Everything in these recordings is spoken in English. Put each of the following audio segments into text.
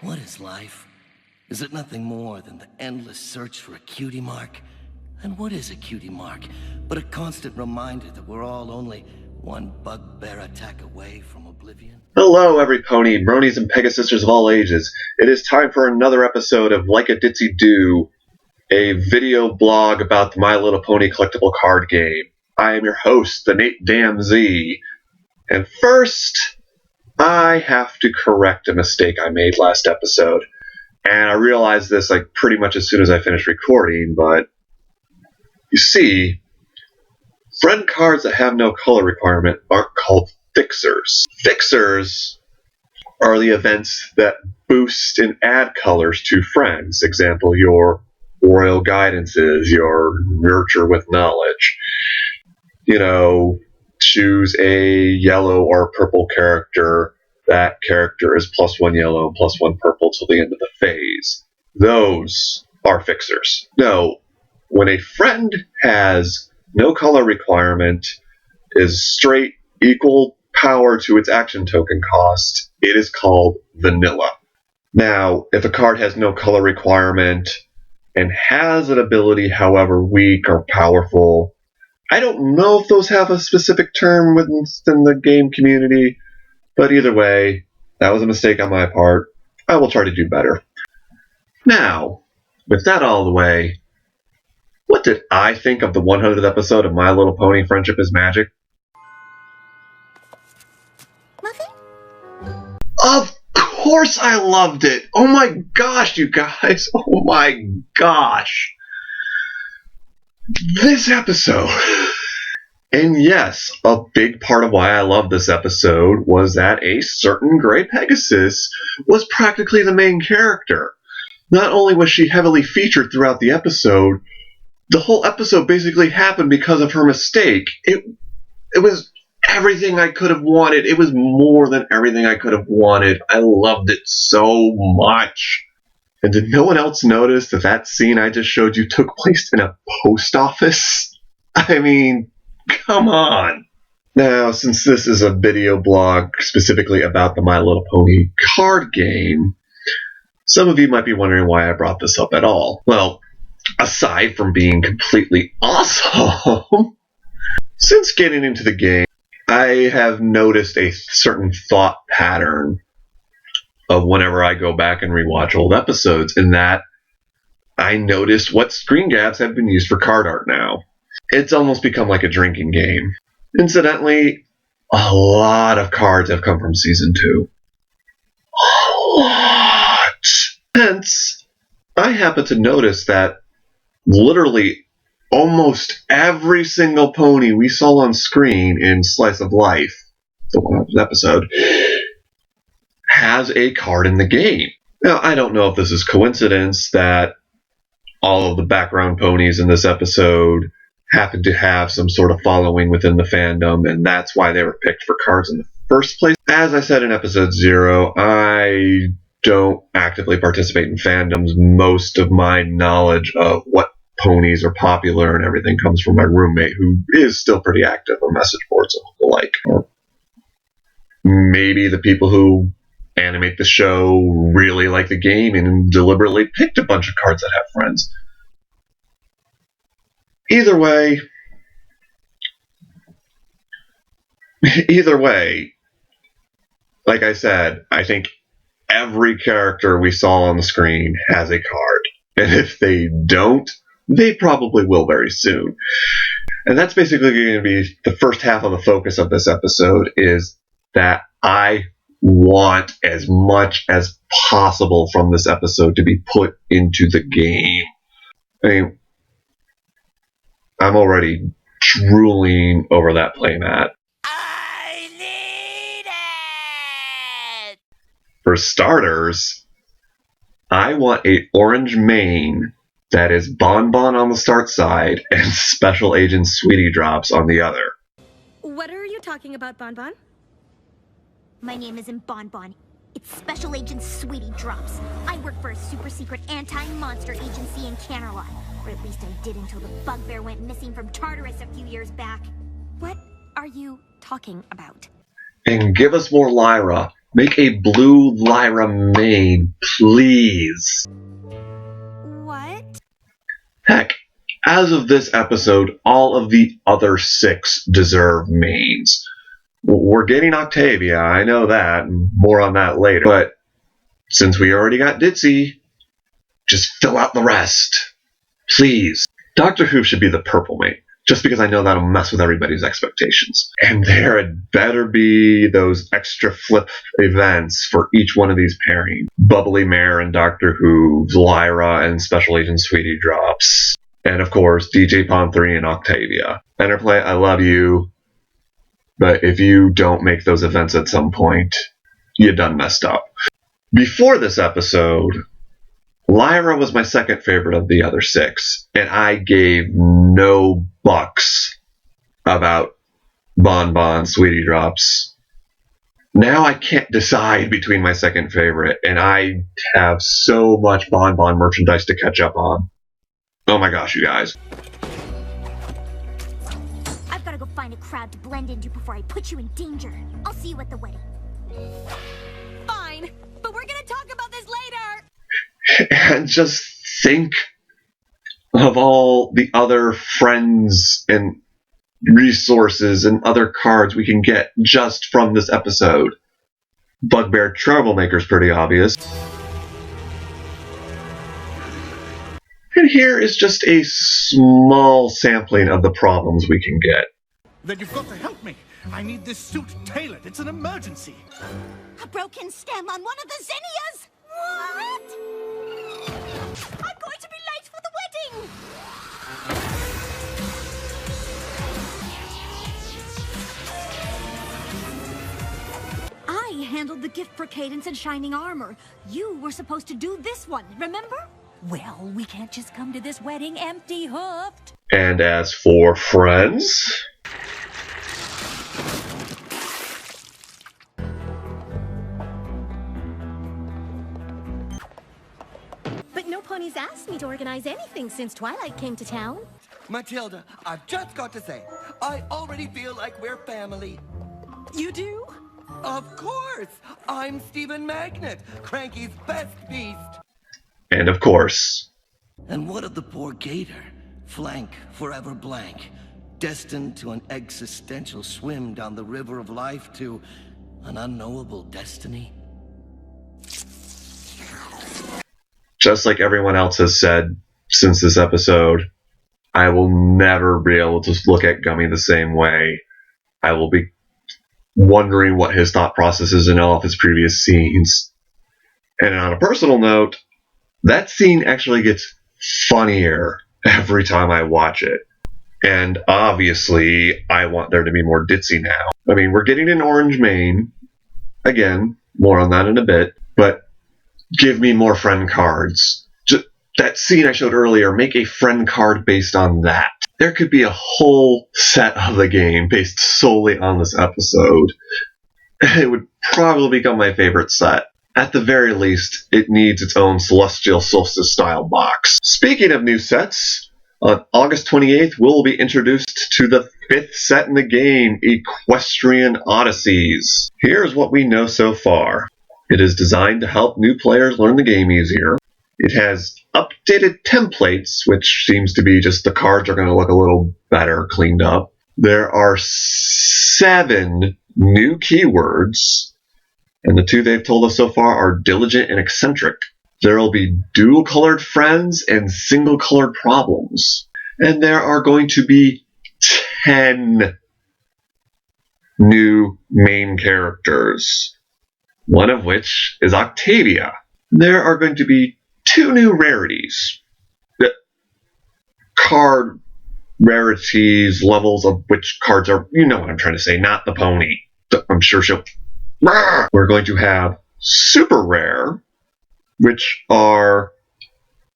What is life? Is it nothing more than the endless search for a cutie mark? And what is a cutie mark but a constant reminder that we're all only one bugbear attack away from oblivion? Hello, every pony, bronies, and pegasisters of all ages. It is time for another episode of Like a Ditzy Do, a video blog about the My Little Pony collectible card game. I am your host, the Nate Damn Z. And first, I have to correct a mistake I made last episode. And I realized this pretty much as soon as I finished recording, but you see, friend cards that have no color requirement aren't called fixers. Fixers are the events that boost and add colors to friends. Example, your royal guidances, your nurture with knowledge. Choose a yellow or purple character. That character is +1 yellow and +1 purple till the end of the phase. Those are fixers. No, when a friend has no color requirement, is straight equal power to its action token cost, it is called vanilla. Now, if a card has no color requirement and has an ability, however weak or powerful, I don't know if those have a specific term within the game community, but either way, that was a mistake on my part. I will try to do better. Now, with that out of the way, what did I think of the 100th episode of My Little Pony Friendship is Magic? Muffin? Of course I loved it! Oh my gosh, you guys! Oh my gosh! This episode! And yes, a big part of why I love this episode was that a certain Grey Pegasus was practically the main character. Not only was she heavily featured throughout the episode, the whole episode basically happened because of her mistake. It was everything I could have wanted. It was more than everything I could have wanted. I loved it so much. And did no one else notice that scene I just showed you took place in a post office? I mean, come on. Now, since this is a video blog specifically about the My Little Pony card game, some of you might be wondering why I brought this up at all. Well, aside from being completely awesome, since getting into the game, I have noticed a certain thought pattern of whenever I go back and rewatch old episodes, in that I noticed what screen grabs have been used for card art now. It's almost become like a drinking game. Incidentally, a lot of cards have come from Season 2. A lot! Hence, I happen to notice that literally almost every single pony we saw on screen in Slice of Life, the 100th episode, has a card in the game. Now, I don't know if this is coincidence that all of the background ponies in this episode happen to have some sort of following within the fandom, and that's why they were picked for cards in the first place. As I said in episode 0, I don't actively participate in fandoms. Most of my knowledge of what ponies are popular and everything comes from my roommate, who is still pretty active on message boards and the like. Or maybe the people who animate the show really like the game and deliberately picked a bunch of cards that have friends. Either way, like I said, I think every character we saw on the screen has a card. And if they don't, they probably will very soon. And that's basically going to be the first half of the focus of this episode, is that I want as much as possible from this episode to be put into the game. I mean, I'm already drooling over that playmat. I need it! For starters, I want an orange mane that is Bonbon on the start side and Special Agent Sweetie Drops on the other. What are you talking about, Bonbon? My name isn't Bonbon. It's Special Agent Sweetie Drops. I work for a super secret anti-monster agency in Canterlot. Or at least I did until the bugbear went missing from Tartarus a few years back. What are you talking about? And give us more Lyra. Make a blue Lyra main, please. What? Heck, as of this episode, all of the other 6 deserve mains. We're getting Octavia, I know that, and more on that later. But since we already got Ditzy, just fill out the rest. Please. Doctor Who should be the purple mate, just because I know that'll mess with everybody's expectations. And there had better be those extra flip events for each one of these pairings. Bubbly Mare and Doctor Who, Lyra and Special Agent Sweetie Drops. And of course, DJ Pond 3 and Octavia. Enterplay, I love you. But if you don't make those events at some point, you done messed up. Before this episode, Lyra was my second favorite of the other 6, and I gave no bucks about Bon Bon, Sweetie Drops. Now I can't decide between my second favorite, and I have so much Bon Bon merchandise to catch up on. Oh my gosh, you guys. I've got to go find a crowd to blend into before I put you in danger. I'll see you at the wedding. Fine, but we're gonna talk about this later! And just think of all the other friends and resources and other cards we can get just from this episode. Bugbear Troublemaker's pretty obvious. And here is just a small sampling of the problems we can get. Then you've got to help me. I need this suit tailored. It's an emergency. A broken stem on one of the zinnias? What? I'm going to be late for the wedding! I handled the gift for Cadence and Shining Armor. You were supposed to do this one, remember? Well, we can't just come to this wedding empty-hoofed. And as for friends... But no pony's asked me to organize anything since Twilight came to town. Matilda, I've just got to say, I already feel like we're family. You do? Of course! I'm Stephen Magnet, Cranky's best beast. And of course... And what of the poor gator? Flank forever blank. Destined to an existential swim down the river of life to an unknowable destiny? Just like everyone else has said since this episode, I will never be able to look at Gummy the same way. I will be wondering what his thought process is in all of his previous scenes. And on a personal note, that scene actually gets funnier every time I watch it. And obviously, I want there to be more Ditzy now. I mean, we're getting an orange mane. Again, more on that in a bit. But give me more friend cards. Just that scene I showed earlier, make a friend card based on that. There could be a whole set of the game based solely on this episode. It would probably become my favorite set. At the very least, it needs its own Celestial Solstice style box. Speaking of new sets, on August 28th, we'll be introduced to the 5th set in the game, Equestrian Odysseys. Here's what we know so far. It is designed to help new players learn the game easier. It has updated templates, which seems to be just the cards are going to look a little better, cleaned up. There are 7 new keywords, and the 2 they've told us so far are diligent and eccentric. There will be dual-colored friends and single-colored problems. And there are going to be 10 new main characters, one of which is Octavia. There are going to be 2 new rarities. The card rarities, levels of which cards are, you know what I'm trying to say, not the pony. I'm sure she'll... We're going to have super rare, which are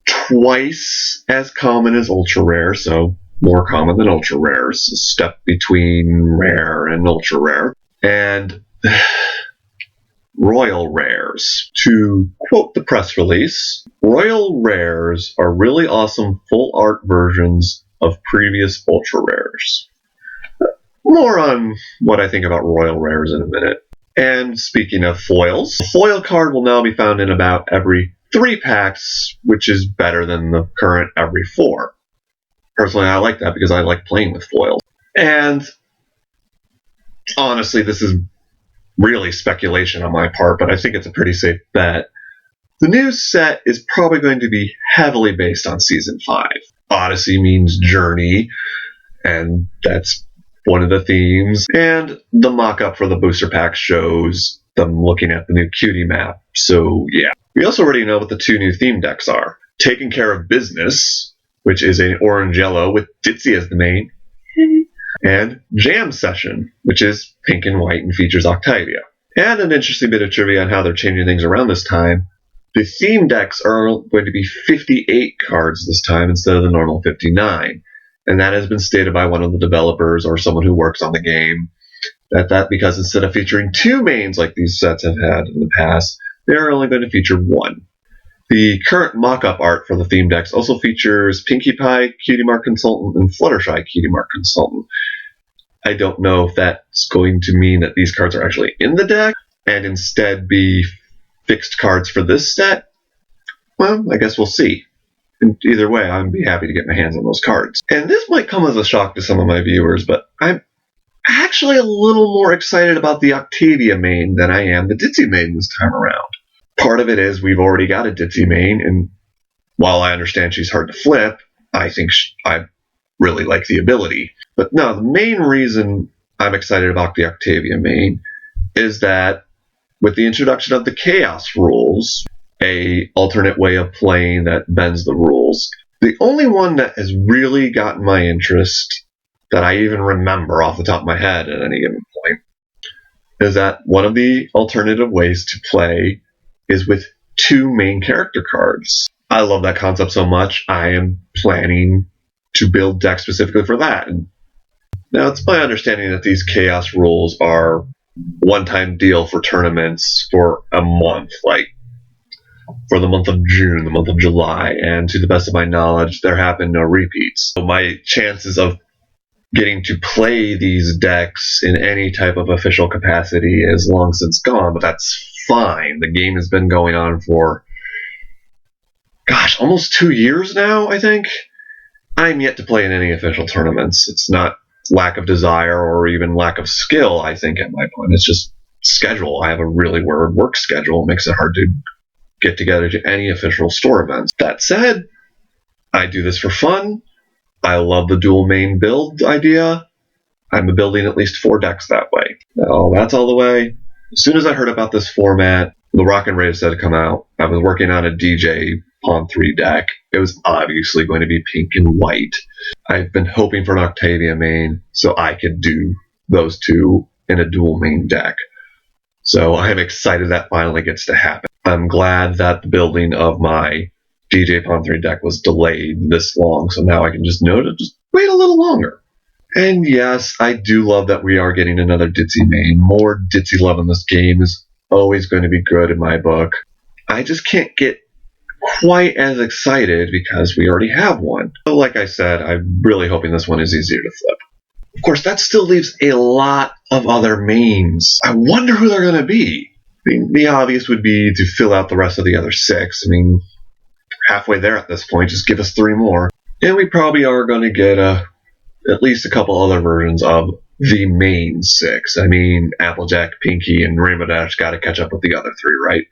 twice as common as ultra rare, so more common than ultra rares, a step between rare and ultra rare. And royal rares. To quote the press release, royal rares are really awesome full art versions of previous ultra rares. More on what I think about royal rares in a minute. And speaking of foils, a foil card will now be found in about every 3 packs, which is better than the current every 4. Personally, I like that because I like playing with foils. And honestly, this is really speculation on my part, but I think it's a pretty safe bet. The new set is probably going to be heavily based on Season 5. Odyssey means journey, and that's one of the themes. And the mock-up for the booster pack shows them looking at the new cutie map. So, yeah. We also already know what the 2 new theme decks are. Taking Care of Business, which is an orange-yellow with Ditzy as the main, and Jam Session, which is pink and white and features Octavia. And an interesting bit of trivia on how they're changing things around this time. The theme decks are going to be 58 cards this time instead of the normal 59. And that has been stated by one of the developers or someone who works on the game. That because instead of featuring 2 mains like these sets have had in the past, they're only going to feature 1. The current mock-up art for the theme decks also features Pinkie Pie, Cutie Mark Consultant, and Fluttershy, Cutie Mark Consultant. I don't know if that's going to mean that these cards are actually in the deck and instead be fixed cards for this set. Well, I guess we'll see. And either way, I'd be happy to get my hands on those cards. And this might come as a shock to some of my viewers, but I'm actually a little more excited about the Octavia main than I am the Ditzy main this time around. Part of it is we've already got a Ditzy main, and while I understand she's hard to flip, I think I really like the ability. But no, the main reason I'm excited about the Octavia main is that with the introduction of the Chaos rules, a alternate way of playing that bends the rules, the only one that has really gotten my interest that I even remember off the top of my head at any given point is that one of the alternative ways to play is with 2 main character cards. I love that concept so much, I am planning to build decks specifically for that. And now, it's my understanding that these Chaos rules are one-time deal for tournaments for a month, like for the month of June, the month of July, and to the best of my knowledge, there have been no repeats. So my chances of getting to play these decks in any type of official capacity is long since gone, but that's fine. The game has been going on for, almost 2 years now, I think. I'm yet to play in any official tournaments. It's not lack of desire or even lack of skill, I think, at my point. It's just schedule. I have a really weird work schedule. It makes it hard to get together to any official store events. That said, I do this for fun. I love the dual main build idea. I'm building at least 4 decks that way. Now, that's all the way. As soon as I heard about this format, the Rock and Rave set had come out. I was working on a DJ Pawn 3 deck. It was obviously going to be pink and white. I've been hoping for an Octavia main so I could do those 2 in a dual main deck. So I am excited that finally gets to happen. I'm glad that the building of my DJ Pawn 3 deck was delayed this long, so now I can just know to just wait a little longer. And yes, I do love that we are getting another Ditzy main. More Ditzy love in this game is always going to be good in my book. I just can't get quite as excited because we already have one. But like I said, I'm really hoping this one is easier to flip. Of course, that still leaves a lot of other mains. I wonder who they're going to be. I mean, the obvious would be to fill out the rest of the other 6. I mean, halfway there at this point, just give us 3 more. And we probably are going to get at least a couple other versions of the main 6. I mean, Applejack, Pinky, and Rainbow Dash got to catch up with the other 3, right?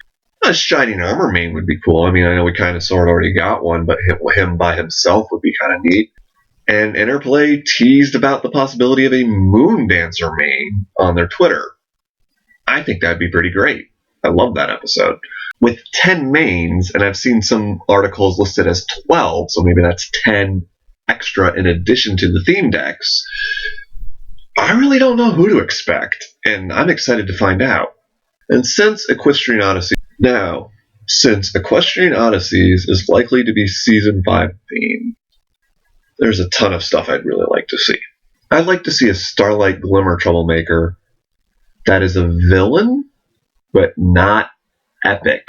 A Shining Armor main would be cool. I mean, I know we kind of sort of already got one, but him by himself would be kind of neat. And Interplay teased about the possibility of a Moon Dancer main on their Twitter. I think that'd be pretty great. I love that episode. With 10 mains, and I've seen some articles listed as 12, so maybe that's 10 extra in addition to the theme decks, I really don't know who to expect, and I'm excited to find out. And since Equestrian Odysseys is likely to be Season 5 theme, there's a ton of stuff I'd really like to see. I'd like to see a Starlight Glimmer Troublemaker that is a villain, but not epic.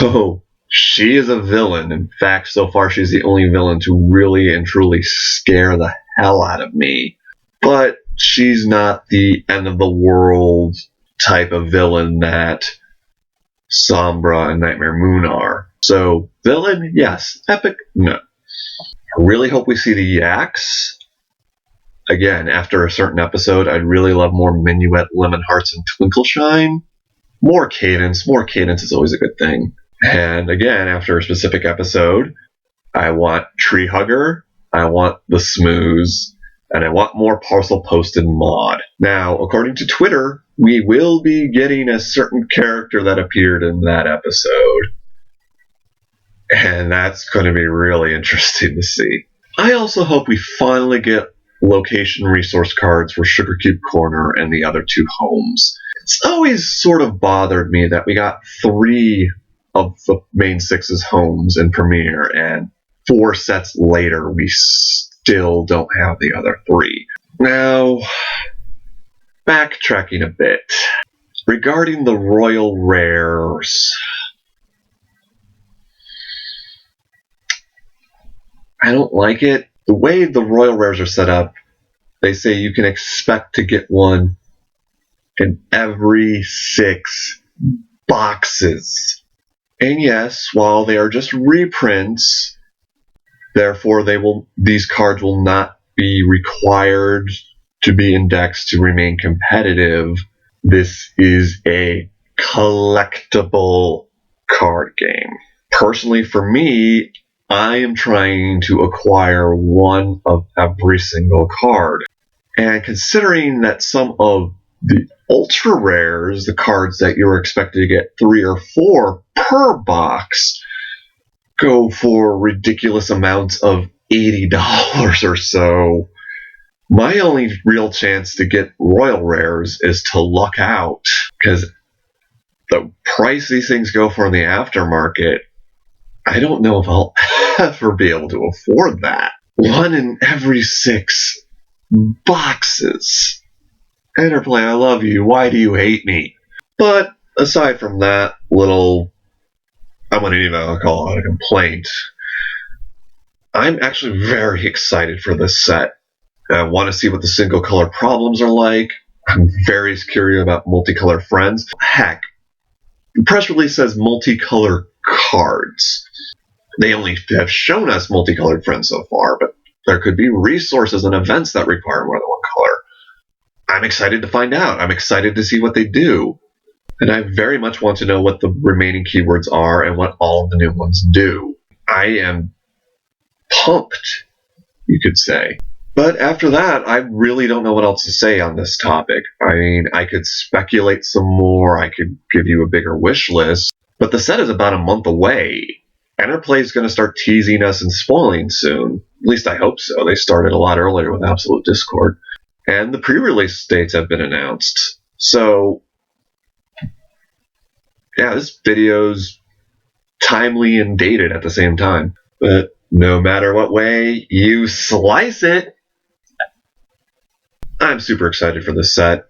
Oh, she is a villain. In fact, so far she's the only villain to really and truly scare the hell out of me. But she's not the end of the world type of villain that Sombra and Nightmare Moon are. So, villain, yes. Epic, no. I really hope we see the Yaks. Again, after a certain episode, I'd really love more Minuet, Lemon Hearts, and Twinkleshine. More cadence. More cadence is always a good thing. And again, after a specific episode, I want Tree Hugger, I want the Smooze, and I want more Parcel Posted Mod. Now, according to Twitter, we will be getting a certain character that appeared in that episode. And that's going to be really interesting to see. I also hope we finally get location resource cards for Sugar Cube Corner and the other two homes. It's always sort of bothered me that we got 3 of the main 6's homes in Premiere, and 4 sets later we still don't have the other 3. Now, backtracking a bit. Regarding the Royal Rares, I don't like it. The way the Royal Rares are set up, they say you can expect to get one in every 6 boxes. And yes, while they are just reprints, therefore these cards will not be required to be indexed to remain competitive. This is a collectible card game. Personally, for me, I am trying to acquire one of every single card. And considering that some of the ultra rares, the cards that you're expected to get 3 or 4 per box, go for ridiculous amounts of $80 or so, my only real chance to get Royal Rares is to luck out. Because the price these things go for in the aftermarket, I don't know if I'll ever be able to afford that. 1 in every 6 boxes. Interplay, I love you. Why do you hate me? But aside from that little, I wouldn't even call it a complaint, I'm actually very excited for this set. I want to see what the single color problems are like. I'm very curious about multicolor friends. Heck, the press release says multicolor cards. They only have shown us multicolored friends so far, but there could be resources and events that require more than one color. I'm excited to find out. I'm excited to see what they do. And I very much want to know what the remaining keywords are and what all of the new ones do. I am pumped, you could say. But after that, I really don't know what else to say on this topic. I mean, I could speculate some more. I could give you a bigger wish list. But the set is about a month away. Interplay is going to start teasing us and spoiling soon. At least I hope so. They started a lot earlier with Absolute Discord. And the pre-release dates have been announced. So, yeah, this video's timely and dated at the same time. But no matter what way you slice it, I'm super excited for this set.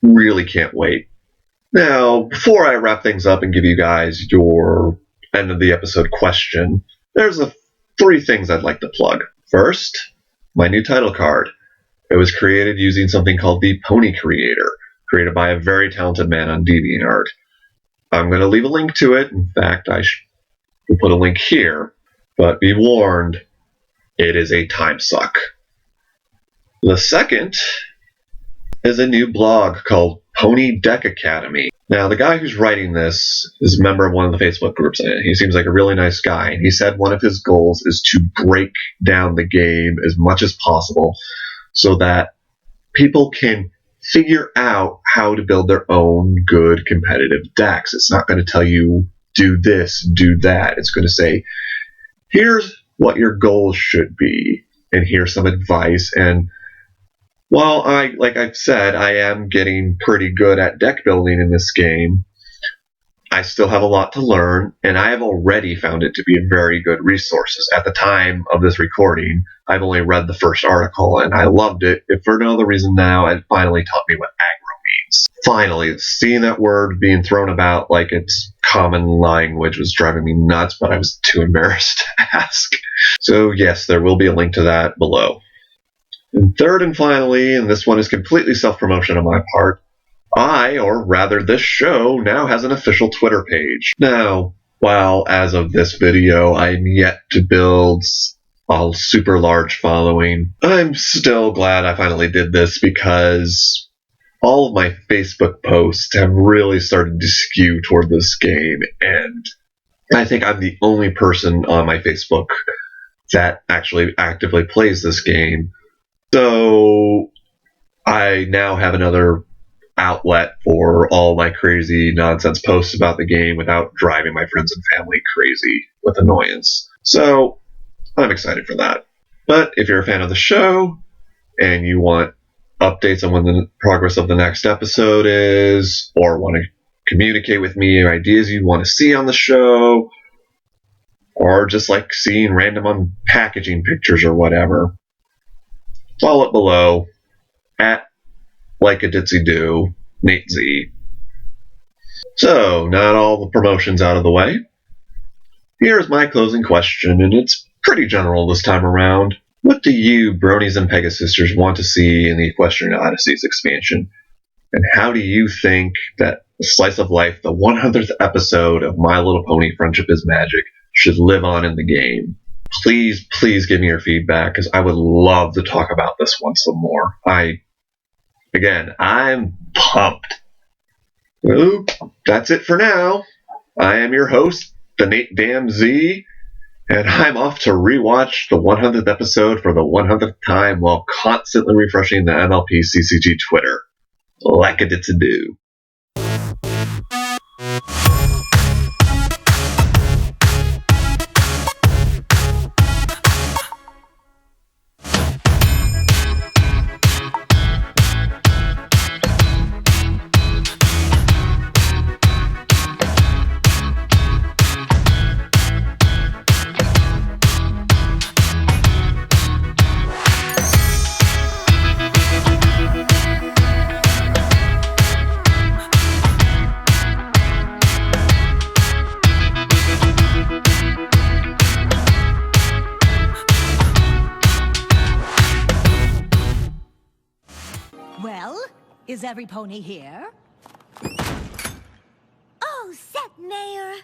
Really can't wait. Now, before I wrap things up and give you guys your end of the episode question, there's 3 things I'd like to plug. First, my new title card. It was created using something called the Pony Creator, created by a very talented man on DeviantArt. I'm going to leave a link to it. In fact, I will put a link here. But be warned, it is a time suck. The second is a new blog called Pony Deck Academy. Now, the guy who's writing this is a member of one of the Facebook groups in it. He seems like a really nice guy, and he said one of his goals is to break down the game as much as possible so that people can figure out how to build their own good competitive decks. It's not going to tell you, do this, do that. It's going to say, here's what your goals should be, and here's some advice. And while like I've said, I am getting pretty good at deck building in this game, I still have a lot to learn, and I have already found it to be a very good resource. At the time of this recording, I've only read the first article, and I loved it. If for no other reason now, it finally taught me what aggro means. Finally, seeing that word being thrown about like it's common language was driving me nuts, but I was too embarrassed to ask. So yes, there will be a link to that below. And third and finally, and this one is completely self-promotion on my part, or rather this show, now has an official Twitter page. Now, while as of this video, I'm yet to build a super large following, I'm still glad I finally did this because all of my Facebook posts have really started to skew toward this game, and I think I'm the only person on my Facebook that actually actively plays this game. So I now have another outlet for all my crazy nonsense posts about the game without driving my friends and family crazy with annoyance. So I'm excited for that. But if you're a fan of the show and you want updates on when the progress of the next episode is, or want to communicate with me or ideas you want to see on the show, or just like seeing random unpackaging pictures or whatever, follow it below at like a Ditzy do, Nate Z. So, not all the promotions out of the way. Here's my closing question, and it's pretty general this time around. What do you, Bronies and Pegasisters, want to see in the Equestrian Odysseys expansion? And how do you think that the slice of life, the 100th episode of My Little Pony Friendship is Magic, should live on in the game? Please, please give me your feedback, because I would love to talk about this one some more. I'm pumped. Well, that's it for now. I am your host, the Nate Dam Z, and I'm off to rewatch the 100th episode for the 100th time while constantly refreshing the MLP CCG Twitter. Like a Ditzy do. Well, is every pony here? Oh, set, Mayor.